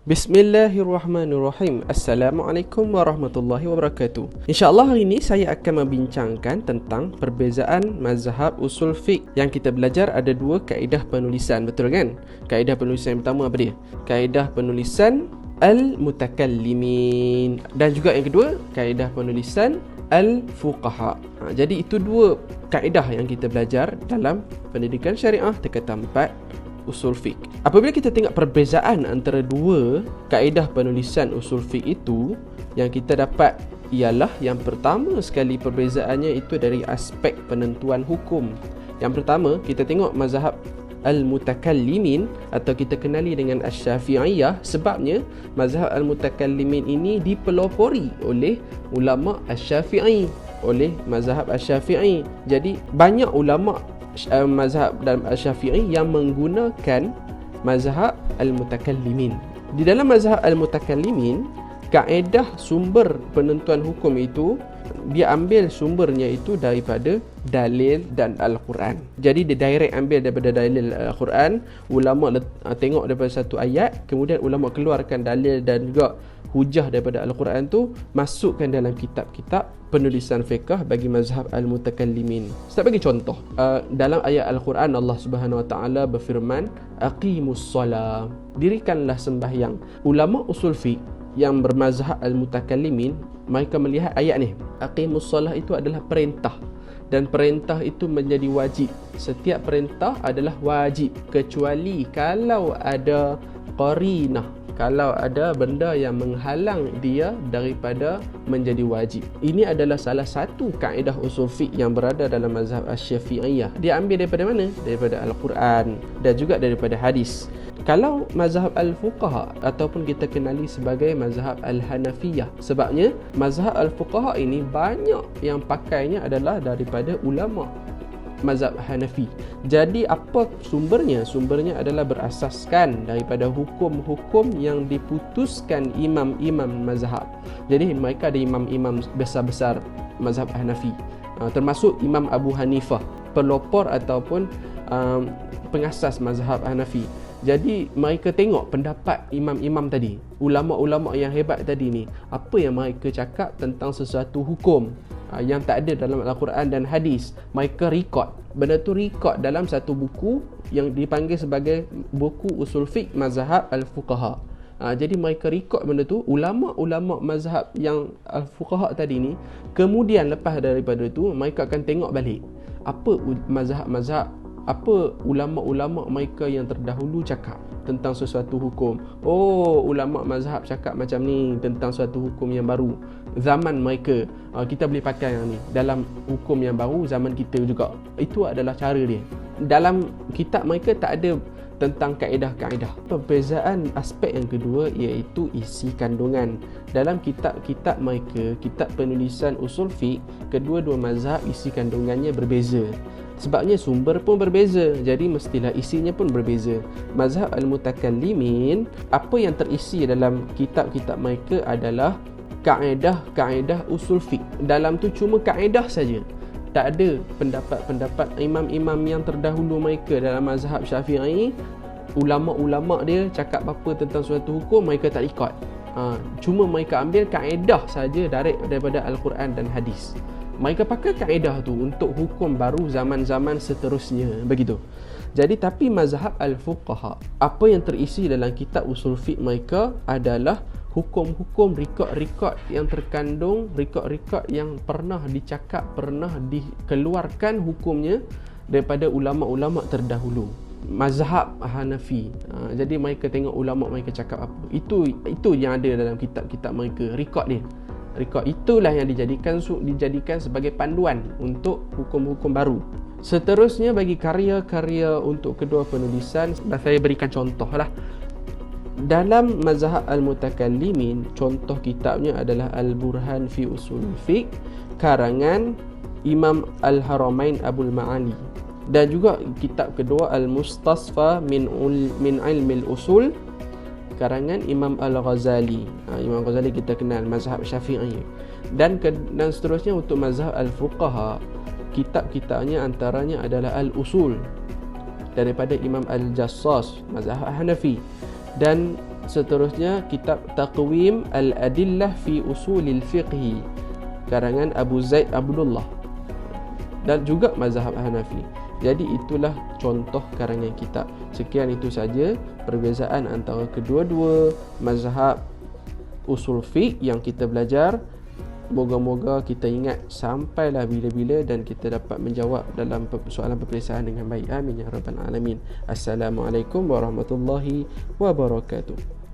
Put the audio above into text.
Bismillahirrahmanirrahim. Assalamualaikum warahmatullahi wabarakatuh. InsyaAllah hari ini saya akan membincangkan tentang perbezaan mazhab usul fiqh. Yang kita belajar ada dua kaedah penulisan, betul kan? Kaedah penulisan yang pertama apa dia? Kaedah penulisan al-mutakallimin. Dan juga yang kedua, kaedah penulisan al-fuqaha. Jadi itu dua kaedah yang kita belajar dalam pendidikan syariah tingkatan 4 usul fiqh. Apabila kita tengok perbezaan antara dua kaedah penulisan usul fiqh itu, yang kita dapat ialah yang pertama sekali perbezaannya itu dari aspek penentuan hukum. Yang pertama, kita tengok mazhab al-mutakallimin atau kita kenali dengan asy-Syafi'iyah, sebabnya mazhab al-mutakallimin ini dipelopori oleh ulama asy-Syafi'i, oleh mazhab asy-Syafi'i. Jadi banyak ulama mazhab dalam Syafi'i yang menggunakan mazhab al-mutakallimin. Di dalam mazhab al-mutakallimin, kaedah sumber penentuan hukum itu dia ambil sumbernya itu daripada dalil dan Al-Quran. Jadi dia direct ambil daripada dalil Al-Quran. Ulama tengok daripada satu ayat, kemudian ulama keluarkan dalil dan juga hujah daripada Al-Quran tu, masukkan dalam kitab-kitab penulisan fiqh bagi mazhab al-mutakallimin. Saya bagi contoh, dalam ayat Al-Quran Allah Subhanahu Wa Taala berfirman, aqimus salah, dirikanlah sembahyang. Ulama usul fiqh yang bermazhab al-mutakallimin, mereka melihat ayat ni, aqimus salah itu adalah perintah, dan perintah itu menjadi wajib. Setiap perintah adalah wajib kecuali kalau ada qarinah, kalau ada benda yang menghalang dia daripada menjadi wajib. Ini adalah salah satu kaedah usul fiqh yang berada dalam mazhab Asy-Syafi'iyah. Dia ambil daripada mana? Daripada Al-Quran dan juga daripada hadis. Kalau mazhab al-fuqaha ataupun kita kenali sebagai mazhab al-Hanafiyah, sebabnya mazhab al-fuqaha ini banyak yang pakainya adalah daripada ulama mazhab Hanafi. Jadi apa sumbernya? Sumbernya adalah berasaskan daripada hukum-hukum yang diputuskan imam-imam mazhab. Jadi mereka ada imam-imam besar-besar mazhab Hanafi, termasuk Imam Abu Hanifah, pelopor ataupun pengasas mazhab Hanafi. Jadi mereka tengok pendapat imam-imam tadi, ulama-ulama yang hebat tadi ni, apa yang mereka cakap tentang sesuatu hukum yang tak ada dalam Al-Quran dan hadis. Mereka record, benda tu record dalam satu buku yang dipanggil sebagai buku usul fiqh mazhab al-fuqaha. Jadi mereka record benda tu, ulama-ulama mazhab yang al-fuqaha tadi ni, kemudian lepas daripada tu mereka akan tengok balik apa mazhab-mazhab, apa ulama-ulama mereka yang terdahulu cakap tentang sesuatu hukum. Oh, ulama mazhab cakap macam ni tentang suatu hukum yang baru zaman mereka, kita boleh pakai yang ni dalam hukum yang baru zaman kita juga. Itu adalah cara dia. Dalam kitab mereka tak ada tentang kaedah-kaedah. Perbezaan aspek yang kedua iaitu isi kandungan. Dalam kitab-kitab mereka, kitab penulisan usul fiqh, kedua-dua mazhab isi kandungannya berbeza. Sebabnya sumber pun berbeza, jadi mestilah isinya pun berbeza. Mazhab al-mutakallimin, apa yang terisi dalam kitab-kitab mereka adalah kaedah-kaedah usul fiqh. Dalam tu cuma kaedah saja. Tak ada pendapat-pendapat imam-imam yang terdahulu mereka dalam mazhab Syafi'i. Ulama-ulama dia cakap apa tentang suatu hukum, mereka tak ikut. Cuma mereka ambil kaedah saja daripada Al-Quran dan hadis. Mereka pakai kaedah tu untuk hukum baru zaman-zaman seterusnya, begitu. Jadi tapi mazhab al-fuqaha, apa yang terisi dalam kitab usul fiqh mereka adalah hukum-hukum, rekod-rekod yang terkandung, rekod-rekod yang pernah dicakap, pernah dikeluarkan hukumnya daripada ulama-ulama terdahulu. Mazhab Hanafi. Jadi mereka tengok ulama mereka cakap apa. Itu yang ada dalam kitab-kitab mereka, rekod dia. Rekod itulah yang dijadikan sebagai panduan untuk hukum-hukum baru. Seterusnya bagi karya-karya untuk kedua penulisan, saya berikan contoh lah. Dalam mazhab al-mutakallimin, contoh kitabnya adalah Al-Burhan fi Usul Fiqh karangan Imam Al-Haramain Abul Ma'ali, dan juga kitab kedua Al-Mustasfa min Ilmil Usul karangan Imam Al-Ghazali. Imam Ghazali kita kenal mazhab Syafi'i. Dan seterusnya untuk mazhab al-fuqaha, kitab-kitabnya antaranya adalah Al-Usul daripada Imam Al-Jassas mazhab Hanafi, dan seterusnya kitab Taqwim Al-Adillah fi Usulil Fiqhi karangan Abu Zaid Abdullah dan juga mazhab Hanafi. Jadi itulah contoh karangan kitab. Sekian itu saja perbezaan antara kedua-dua mazhab usul fiqh yang kita belajar. Moga-moga kita ingat sampailah bila-bila dan kita dapat menjawab dalam soalan peperiksaan dengan baik. Amin ya rabbal alamin. Assalamualaikum warahmatullahi wabarakatuh.